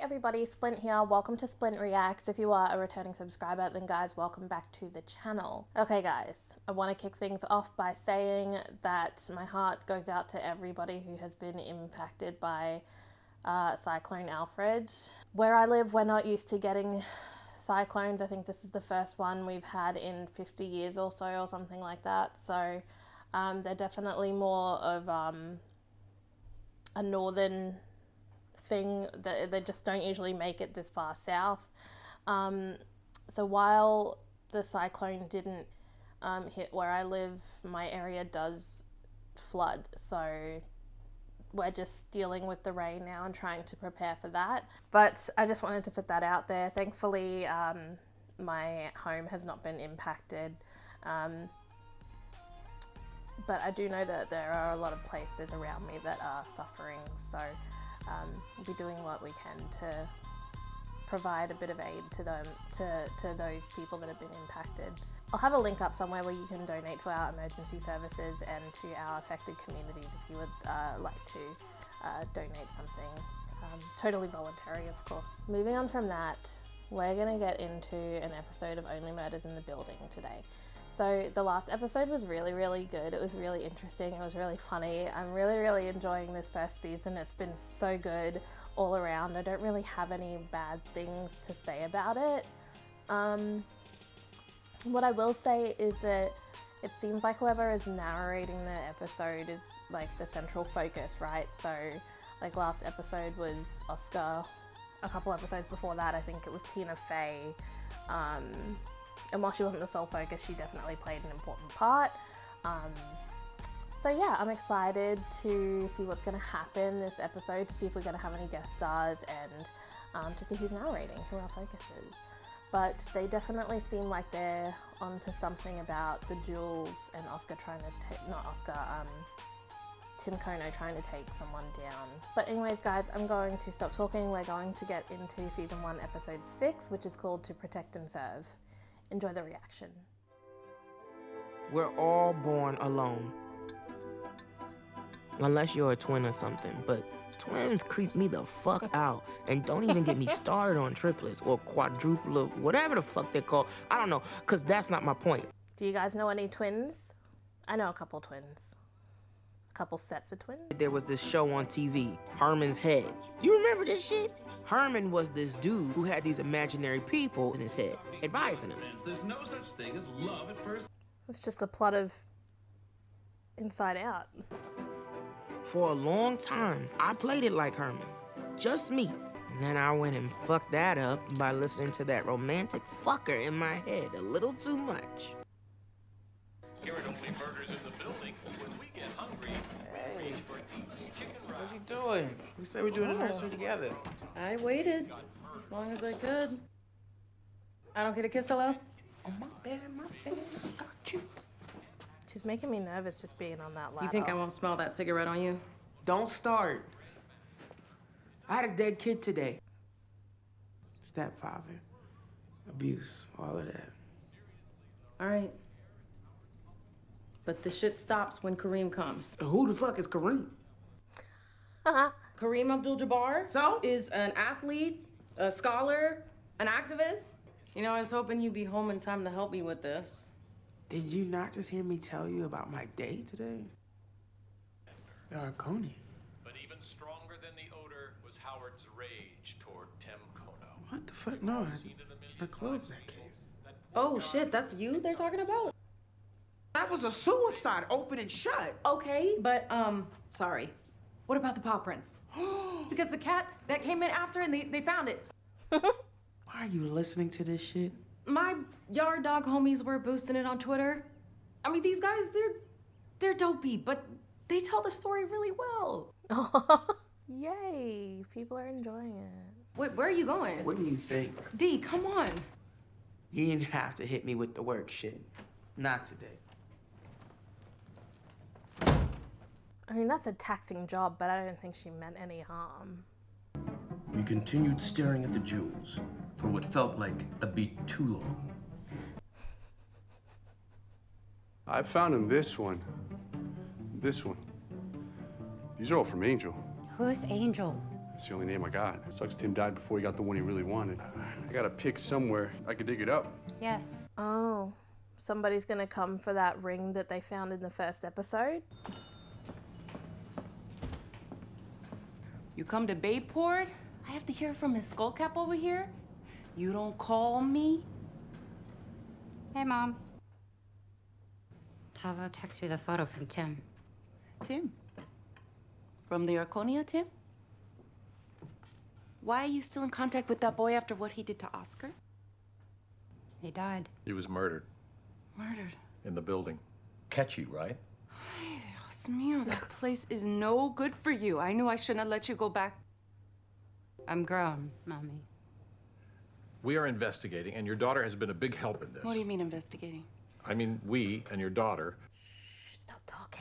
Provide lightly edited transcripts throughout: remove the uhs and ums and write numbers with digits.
everybody, Splint here. Welcome to Splint Reacts. If you are a returning subscriber, then guys, welcome back to the channel. Okay guys, I want to kick things off by saying that my heart goes out to everybody who has been impacted by Cyclone Alfred. Where I live, we're not used to getting cyclones. I think this is the first one we've had in 50 years or so, or something like that. So they're definitely more of a northern thing, that they just don't usually make it this far south. So while the cyclone didn't hit where I live, my area does flood. So we're just dealing with the rain now and trying to prepare for that. But I just wanted to put that out there. Thankfully, my home has not been impacted. But I do know that there are a lot of places around me that are suffering. So we'll be doing what we can to provide a bit of aid to them, to those people that have been impacted. I'll have a link up somewhere where you can donate to our emergency services and to our affected communities if you would like to donate something. Totally voluntary, of course. Moving on from that, we're gonna get into an episode of Only Murders in the Building today. So the last episode was really good. It was really interesting. It was really funny. I'm really enjoying this first season. It's been so good all around. I don't really have any bad things to say about it. What I will say is that it seems like whoever is narrating the episode is like the central focus, right? So like last episode was Oscar. A couple episodes before that, I think it was Tina Fey. And while she wasn't the sole focus, she definitely played an important part. So yeah, I'm excited to see what's going to happen this episode, to see if we're going to have any guest stars, and to see who's narrating, who our focus is. But they definitely seem like they're onto something about the Jules and Oscar trying to not Oscar, Tim Kono trying to take someone down. But anyways guys, I'm going to stop talking. We're going to get into season 1 episode 6, which is called To Protect and Serve. Enjoy the reaction. We're all born alone. Unless you're a twin or something, but twins creep me the fuck out. And don't even get me started on triplets or quadruple or whatever the fuck they're called. I don't know, because that's not my point. Do you guys know any twins? I know a couple twins. A couple sets of twins. There was this show on TV, Herman's Head. You remember this shit? Herman was this dude who had these imaginary people in his head, advising him. There's no such thing as love at first. It's just a plot of Inside Out. For a long time, I played it like Herman. Just me. And then I went and fucked that up by listening to that romantic fucker in my head a little too much. Here at Only Murders in the Building, when we get hungry, we reach for these chicken rice. What you doing? We said we're doing a nursery together. I waited as long as I could. I don't get a kiss, hello? Oh, my bad, got you. She's making me nervous just being on that ladder. You think I won't smell that cigarette on you? Don't start. I had a dead kid today. Stepfather, abuse, all of that. All right. But the shit stops when Kareem comes. Who the fuck is Kareem? Kareem Abdul-Jabbar So? is an athlete, a scholar, an activist. You know, I was hoping you'd be home in time to help me with this. Did you not just hear me tell you about my day today? Coney. But even stronger than the odor was Howard's rage toward Tim Kono. What the fuck? No, I closed that case. Oh shit, that's you they're talking about? That was a suicide, open and shut. Okay, but sorry. What about the paw prints? Because the cat that came in after and they found it. Why are you listening to this shit? My yard dog homies were boosting it on Twitter. I mean, these guys, they're dopey, but they tell the story really well. Yay, people are enjoying it. Wait, where are you going? What do you think? D, come on. You didn't have to hit me with the work shit. Not today. I mean, that's a taxing job, but I don't think she meant any harm. We continued staring at the jewels for what felt like a beat too long. I found him this one. This one. These are all from Angel. Who's Angel? It's the only name I got. It sucks Tim died before he got the one he really wanted. I got a pic somewhere. I could dig it up. Yes. Oh, somebody's gonna come for that ring that they found in the first episode? You come to Bayport? I have to hear from Miss Skullcap over here? You don't call me? Hey, Mom. Tavo texted me the photo from Tim. Tim? From the Arconia, Tim? Why are you still in contact with that boy after what he did to Oscar? He died. He was murdered Murdered. in the building. Catchy, right? Ay, Dios mío, that place is no good for you. I knew I shouldn't have let you go back. I'm grown, Mommy. We are investigating, and your daughter has been a big help in this. What do you mean investigating? I mean, we and your daughter. Stop talking.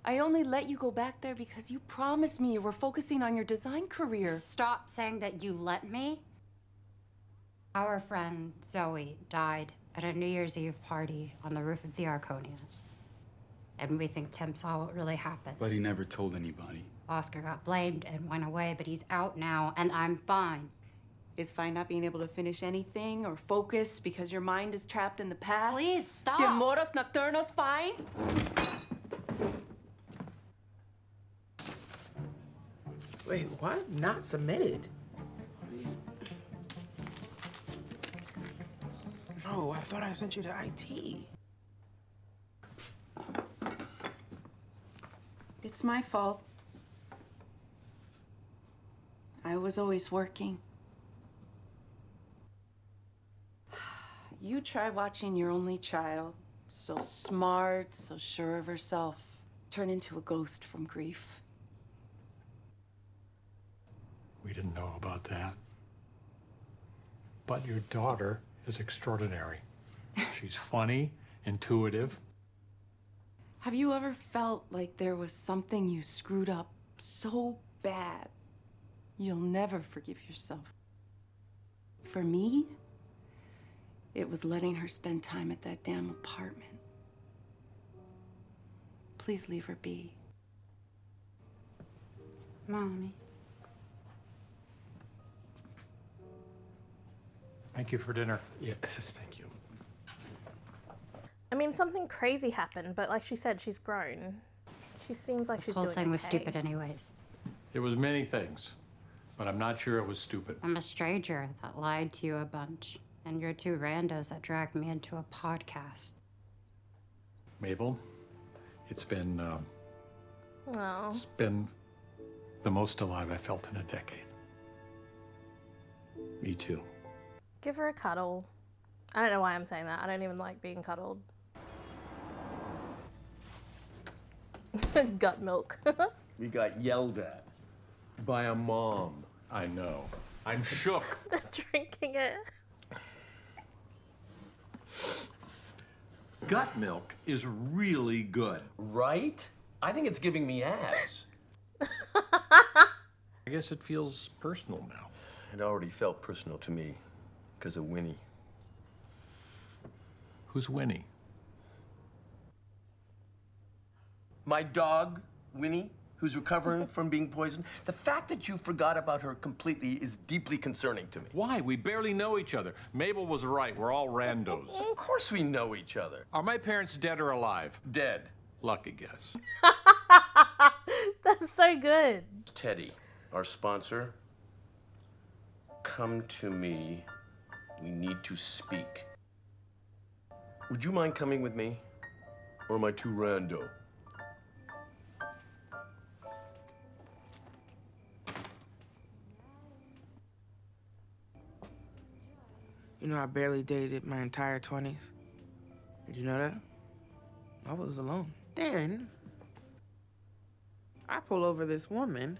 I only let you go back there because you promised me you were focusing on your design career. Stop saying that you let me. Our friend Zoe died at a New Year's Eve party on the roof of the Arconia. And we think Tim saw what really happened. But he never told anybody. Oscar got blamed and went away, but he's out now, and I'm fine. Is fine not being able to finish anything or focus because your mind is trapped in the past? Please stop. Demoros nocturnos fine? Wait, what? Not submitted? No, I thought I sent you to IT. It's my fault. I was always working. You try watching your only child, so smart, so sure of herself, turn into a ghost from grief. We didn't know about that. But your daughter is extraordinary. She's funny, intuitive. Have you ever felt like there was something you screwed up so bad you'll never forgive yourself? For me, it was letting her spend time at that damn apartment. Please leave her be. Mommy. Thank you for dinner. Yes, thank you. I mean, something crazy happened, but like she said, she's grown. She seems like This she's whole doing thing was okay. stupid anyways. It was many things, but I'm not sure it was stupid. I'm a stranger that lied to you a bunch, and you're two randos that dragged me into a podcast. Mabel, it's been Oh. the most alive I felt in a decade. Me too. Give her a cuddle. I don't know why I'm saying that. I don't even like being cuddled. Gut milk. We got yelled at by a mom. I know. I'm shook. They're drinking it. Gut milk is really good. Right? I think it's giving me abs. I guess it feels personal now. It already felt personal to me because of Winnie. Who's Winnie? My dog, Winnie, who's recovering from being poisoned. The fact that you forgot about her completely is deeply concerning to me. Why? We barely know each other. Mabel was right. We're all randos. Of course we know each other. Are my parents dead or alive? Dead. Lucky guess. That's so good. Teddy, our sponsor, come to me. We need to speak. Would you mind coming with me? Or am I too rando? You know, I barely dated my entire 20s. Did you know that? I was alone. Then, I pull over this woman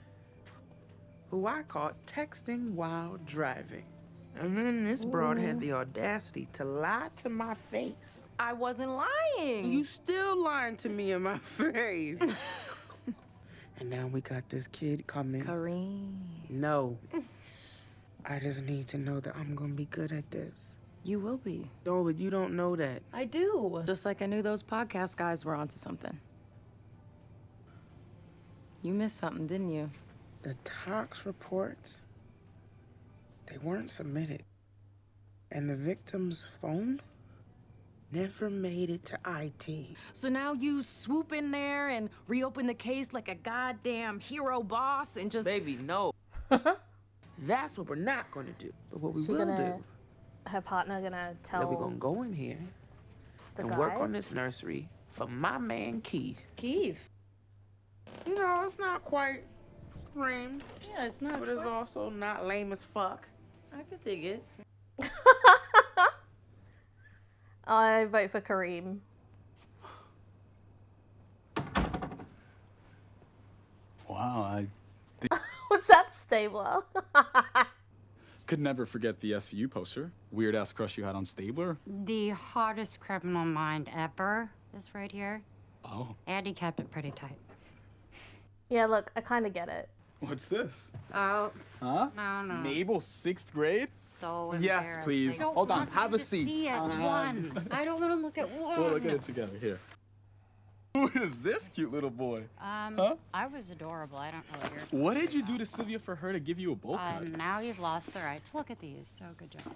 who I caught texting while driving. And then this broad had the audacity to lie to my face. I wasn't lying. You still lying to me in my face. And now we got this kid coming. Kareem. No. I just need to know that I'm gonna be good at this. You will be. No, but you don't know that. I do. Just like I knew those podcast guys were onto something. You missed something, didn't you? The tox reports, they weren't submitted. And the victim's phone never made it to IT. So now you swoop in there and reopen the case like a goddamn hero boss and just... Baby, no. That's what we're not gonna do. But what we She will gonna, do, her partner gonna tell is that we're gonna go in here the and guys? work on this nursery for my man Keith. Keith. You know, it's not quite lame, Yeah, it's not. but it's also not lame as fuck. I could dig it. I vote for Kareem. Wow, I Was that Stabler? could never forget the SVU poster. Weird ass crush you had on Stabler. The hottest criminal mind ever is right here. Oh, And he kept it pretty tight. Yeah, look, I kind of get it. what's this? Oh, Huh? no. Mabel, 6th grade? So Yes, embarrassing. please. I don't Hold on, want have you a to seat. See it. One. I don't want to look at one. We'll look at it together. Here. Who is this cute little boy? Huh? I was adorable. I don't know what you're... What did you do to Sylvia for her to give you a bowl cut? Now you've lost the right to look at these, so good job.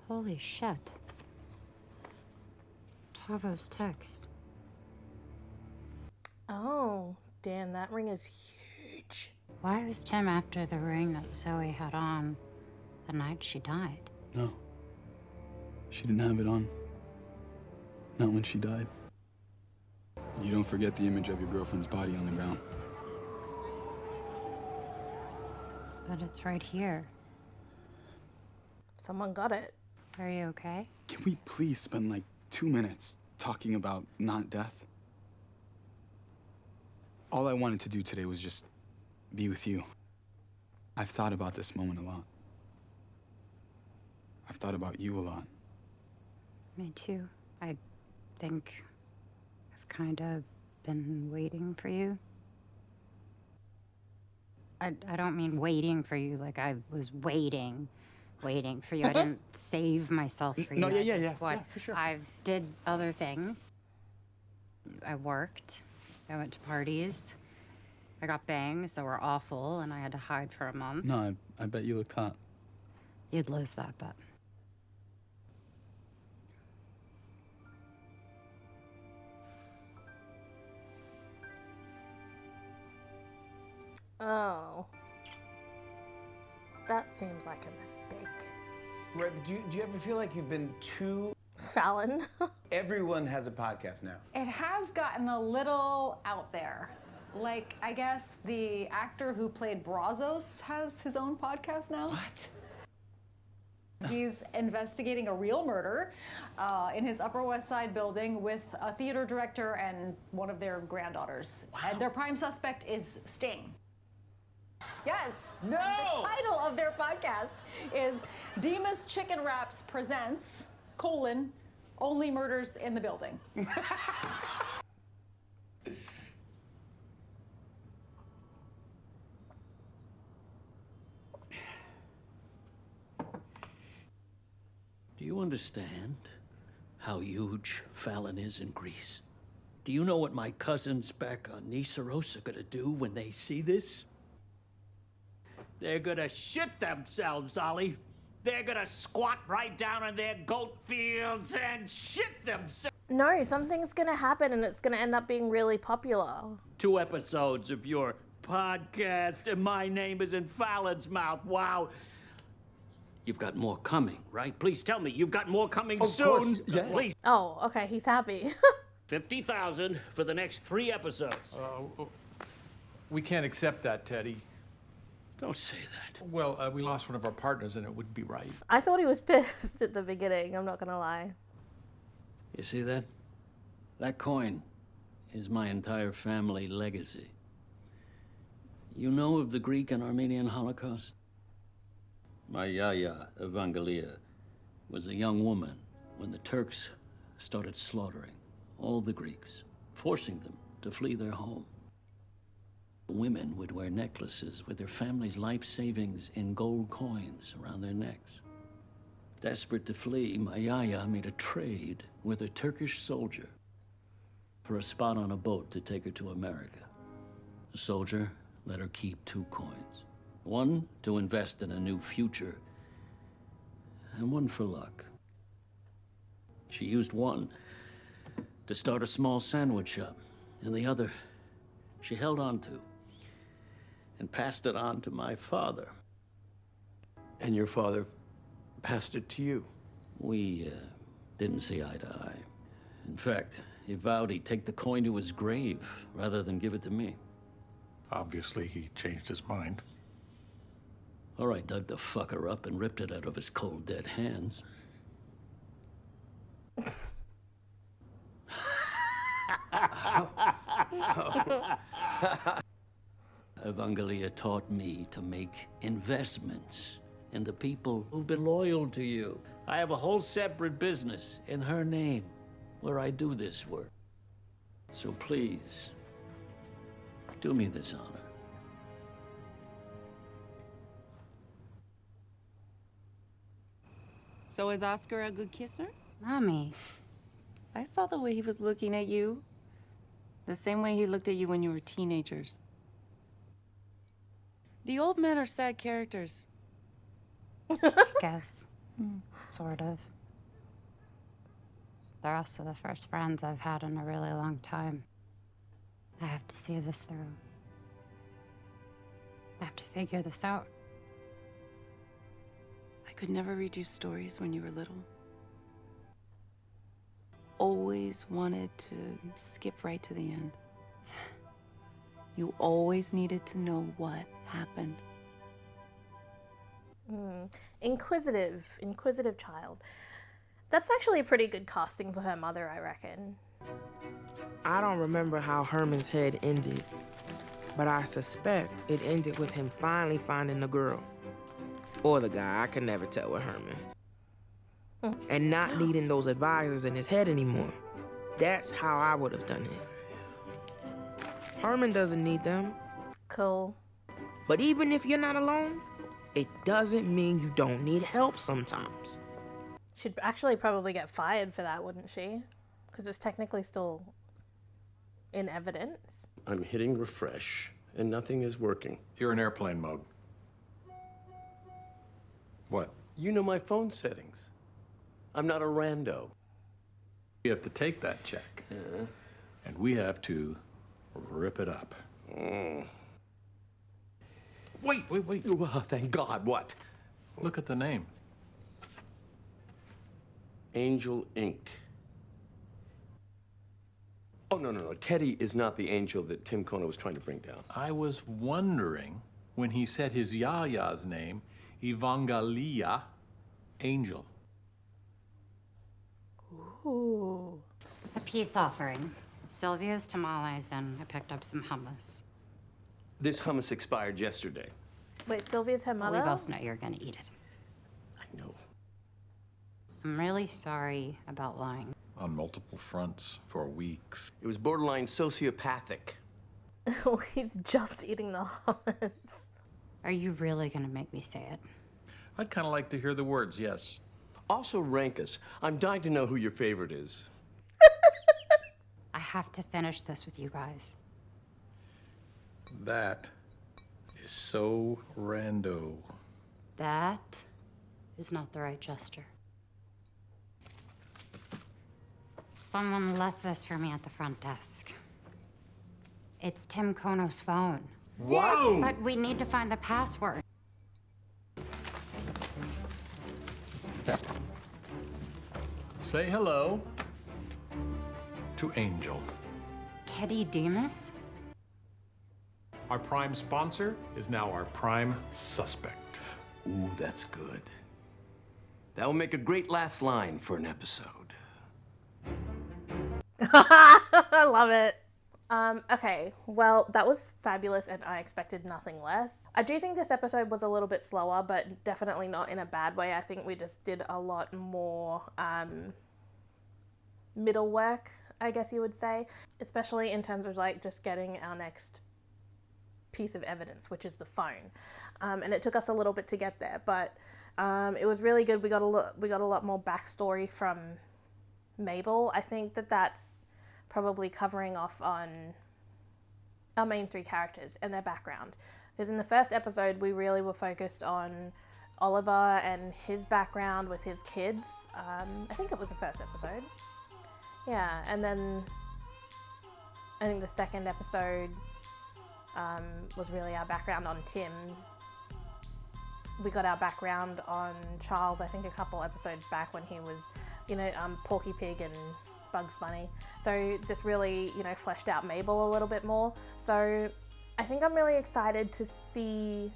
Holy shit. Tavo's text. Oh, damn, that ring is huge. Why was Tim after the ring that Zoe had on the night she died? No. She didn't have it on. Not when she died. You don't forget the image of your girlfriend's body on the ground. But it's right here. Someone got it. Are you okay? Can we please spend like 2 minutes talking about not death? All I wanted to do today was just be with you. I've thought about this moment a lot. I've thought about you a lot. Me too. I think I've kind of been waiting for you. I don't mean waiting for you like I was waiting for you. I didn't save myself for you. No, I yeah, just yeah, for sure. I've did other things. I worked. I went to parties. I got bangs that were awful, and I had to hide for a month. No, I bet you looked hot. You'd lose that bet. Oh. That seems like a mistake. Right, but do you ever feel like you've been too... Fallon. Everyone has a podcast now. It has gotten a little out there. Like, I guess the actor who played Brazos has his own podcast now. What? He's investigating a real murder in his Upper West Side building with a theater director and one of their granddaughters. Wow. And their prime suspect is Sting. Yes. No! The title of their podcast is Demas Chicken Wraps Presents, Only Murders in the Building. Do you understand how huge Fallon is in Greece? Do you know what my cousins back on Niceros are gonna do when they see this? They're gonna shit themselves, Ollie. They're gonna squat right down in their goat fields and shit themselves. No, something's gonna happen and it's gonna end up being really popular. 2 episodes of your podcast and my name is in Fallon's mouth. Wow. You've got more coming, right? Please tell me you've got more coming Of soon. course, yeah. Please. Oh, okay, he's happy. 50,000 for the next 3 episodes. We can't accept that, Teddy. Don't say that. Well, we lost one of our partners, and it wouldn't be right. I thought he was pissed at the beginning, I'm not gonna lie. You see that? That coin is my entire family legacy. You know of the Greek and Armenian Holocaust? My yaya, Evangelia, was a young woman when the Turks started slaughtering all the Greeks, forcing them to flee their home. Women would wear necklaces with their family's life savings in gold coins around their necks. Desperate to flee, my yaya made a trade with a Turkish soldier for a spot on a boat to take her to America. The soldier let her keep 2 coins. One to invest in a new future, and one for luck. She used one to start a small sandwich shop, and the other she held on to and passed it on to my father. And your father passed it to you? We didn't see eye to eye. In fact, he vowed he'd take the coin to his grave rather than give it to me. Obviously, he changed his mind. Or I dug the fucker up and ripped it out of his cold, dead hands. Evangelia taught me to make investments in the people who've been loyal to you. I have a whole separate business in her name where I do this work. So please, do me this honor. So is Oscar a good kisser? Mommy. I saw the way he was looking at you. The same way he looked at you when you were teenagers. The old men are sad characters. Guess. Sort of. They're also the first friends I've had in a really long time. I have to see this through. I have to figure this out. I could never read you stories when you were little. Always wanted to skip right to the end. You always needed to know what happened. Inquisitive child. That's actually a pretty good casting for her mother, I reckon. I don't remember how Herman's head ended, but I suspect it ended with him finally finding the girl. Or the guy, I can never tell with Herman. And not needing those advisors in his head anymore. That's how I would have done it. Herman doesn't need them. Cool. But even if you're not alone, it doesn't mean you don't need help sometimes. She'd actually probably get fired for that, wouldn't she? Because it's technically still in evidence. I'm hitting refresh, and nothing is working. You're in airplane mode. What? You know my phone settings. I'm not a rando. We have to take that check. And we have to rip it up. Wait. Oh, thank God, what? Look at the name. Angel Inc. Oh, no. Teddy is not the angel that Tim Kona was trying to bring down. I was wondering when he said his yaya's name, Evangelia Angel. Ooh. A peace offering. Sylvia's tamales, and I picked up some hummus. This hummus expired yesterday. Wait, Sylvia's her Well, mother? we both know you're gonna eat it. I know. I'm really sorry about lying. On multiple fronts for weeks. It was borderline sociopathic. He's just eating the hummus. Are you really gonna make me say it? I'd kind of like to hear the words, yes. Also, rank us. I'm dying to know who your favorite is. I have to finish this with you guys. That is so rando. That is not the right gesture. Someone left this for me at the front desk. It's Tim Kono's phone. Whoa! But we need to find the password. Say hello to Angel. Teddy Demas? Our prime sponsor is now our prime suspect. Ooh, that's good. That will make a great last line for an episode. I love it. Okay, well, that was fabulous and I expected nothing less. I do think this episode was a little bit slower, but definitely not in a bad way. I think we just did a lot more middle work, I guess you would say, especially in terms of like just getting our next piece of evidence, which is the phone. And it took us a little bit to get there, but it was really good. We got a lot more backstory from Mabel. I think that that's probably covering off on our main three characters and their background. Because in the first episode, we really were focused on Oliver and his background with his kids. I think it was the first episode. Yeah, and then I think the second episode was really our background on Tim. We got our background on Charles, I think a couple episodes back when he was, you know, Porky Pig and Bugs Bunny. So just really, you know, fleshed out Mabel a little bit more. So I think I'm really excited to see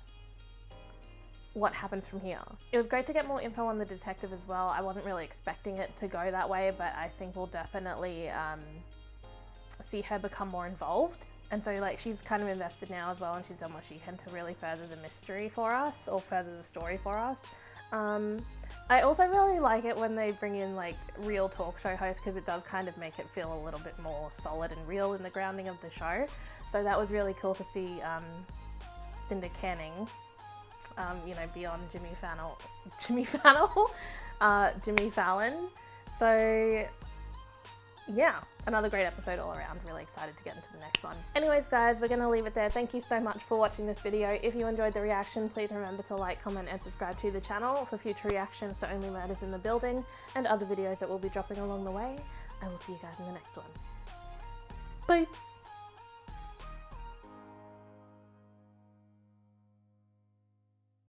what happens from here. It was great to get more info on the detective as well. I wasn't really expecting it to go that way, but I think we'll definitely see her become more involved. And so like she's kind of invested now as well, and she's done what she can to really further the mystery for us, or further the story for us. I also really like it when they bring in like real talk show hosts, because it does kind of make it feel a little bit more solid and real in the grounding of the show. So that was really cool to see Cinder Canning, you know, beyond Jimmy Fallon. So yeah, another great episode all around. Really excited to get into the next one. Anyways guys, we're gonna leave it there. Thank you so much for watching this video. If you enjoyed the reaction, please remember to like, comment and subscribe to the channel for future reactions to Only Murders in the Building and other videos that we'll be dropping along the way. I will see you guys in the next one. Peace!